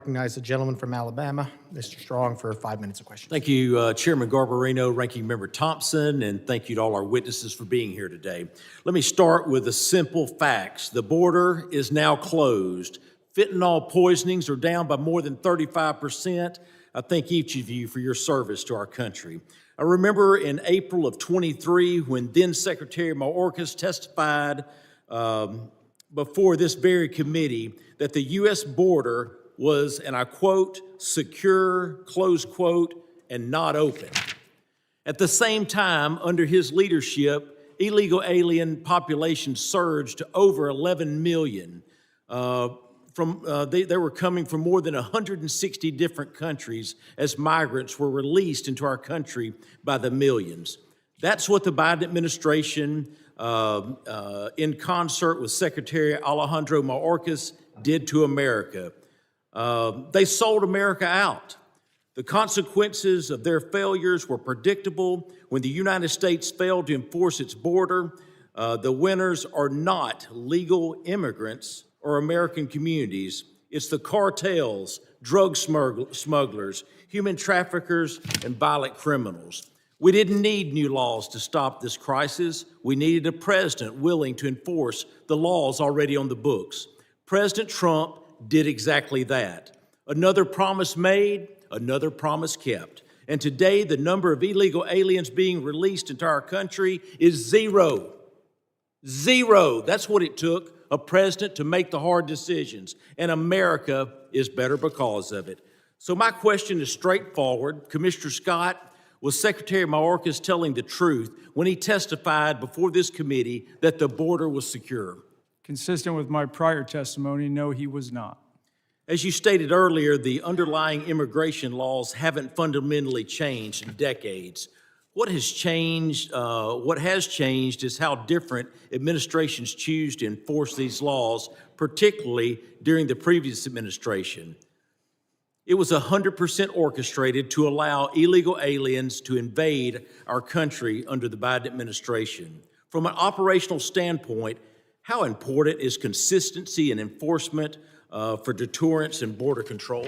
Recognize the gentleman from Alabama, Mr. Strong, for 5 minutes of questions. Thank you, Chairman Garbarino, Ranking Member Thompson, and thank you to all our witnesses for being here today. Let me start with the simple facts. The border is now closed. Fentanyl poisonings are down by more than 35%. I thank each of you for your service to our country. I remember in April of 23 when then Secretary Mayorkas testified before this very committee that the U.S. border was, and I quote, secure, close quote, and not open. At the same time, under his leadership, illegal alien population surged to over 11 million. They were coming from more than 160 different countries as migrants were released into our country by the millions. That's what the Biden administration, in concert with Secretary Alejandro Mayorkas, did to America. They sold America out. The consequences of their failures were predictable. When the United States failed to enforce its border, the winners are not legal immigrants or American communities. It's the cartels, drug smugglers, human traffickers, and violent criminals. We didn't need new laws to stop this crisis. We needed a president willing to enforce the laws already on the books. President Trump did exactly that. Another promise made, another promise kept. And today, the number of illegal aliens being released into our country is zero. Zero. That's what it took a president to make the hard decisions. And America is better because of it. So my question is straightforward. Commissioner Scott, was Secretary Mayorkas telling the truth when he testified before this committee that the border was secure? Consistent with my prior testimony, no, he was not. As you stated earlier, the underlying immigration laws haven't fundamentally changed in decades. What has changed is how different administrations choose to enforce these laws, particularly during the previous administration. It was 100% orchestrated to allow illegal aliens to invade our country under the Biden administration. From an operational standpoint, how important is consistency and enforcement for deterrence and border control?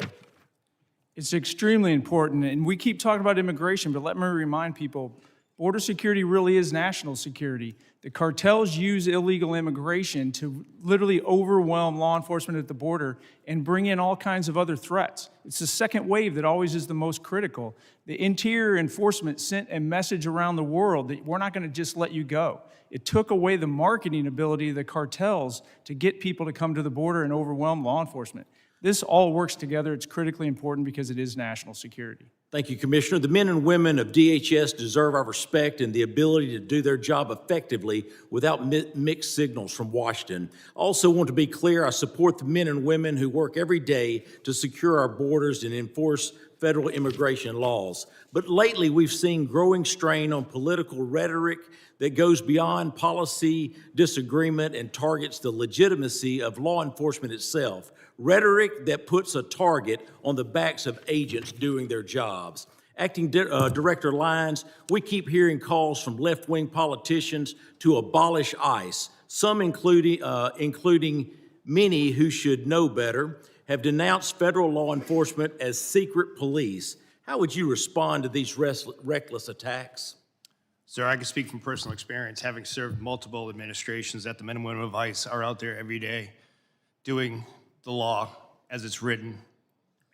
It's extremely important, and we keep talking about immigration, but let me remind people, border security really is national security. The cartels use illegal immigration to literally overwhelm law enforcement at the border and bring in all kinds of other threats. It's the second wave that always is the most critical. The Interior Enforcement sent a message around the world that we're not going to just let you go. It took away the marketing ability of the cartels to get people to come to the border and overwhelm law enforcement. This all works together. It's critically important because it is national security. Thank you, Commissioner. The men and women of DHS deserve our respect and the ability to do their job effectively without mixed signals from Washington. I also want to be clear, I support the men and women who work every day to secure our borders and enforce federal immigration laws. But lately, we've seen growing strain on political rhetoric that goes beyond policy disagreement and targets the legitimacy of law enforcement itself. Rhetoric that puts a target on the backs of agents doing their jobs. Acting Director Lyons, we keep hearing calls from left-wing politicians to abolish ICE. Some, including many who should know better, have denounced federal law enforcement as secret police. How would you respond to these reckless attacks? Sir, I can speak from personal experience, having served multiple administrations that the men and women of ICE are out there every day doing the law as it's written.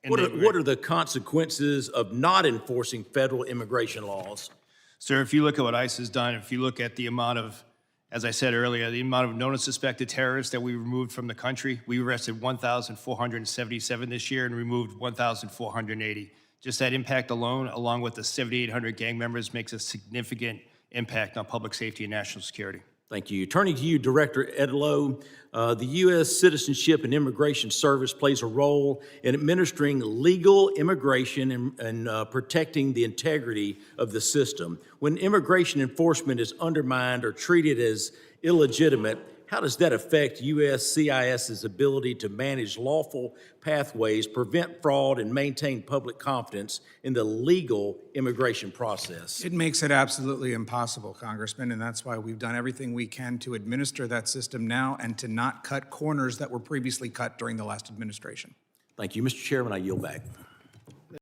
What are the consequences of not enforcing federal immigration laws? Sir, if you look at what ICE has done, if you look at the amount of, as I said earlier, the amount of known and suspected terrorists that we removed from the country, we arrested 1,477 this year and removed 1,480. Just that impact alone, along with the 7,800 gang members, makes a significant impact on public safety and national security. Thank you. Turning to you, Director Edlow, the U.S. Citizenship and Immigration Service plays a role in administering legal immigration and protecting the integrity of the system. When immigration enforcement is undermined or treated as illegitimate, how does that affect USCIS's ability to manage lawful pathways, prevent fraud, and maintain public confidence in the legal immigration process? It makes it absolutely impossible, Congressman, and that's why we've done everything we can to administer that system now and to not cut corners that were previously cut during the last administration. Thank you, Mr. Chairman. I yield back.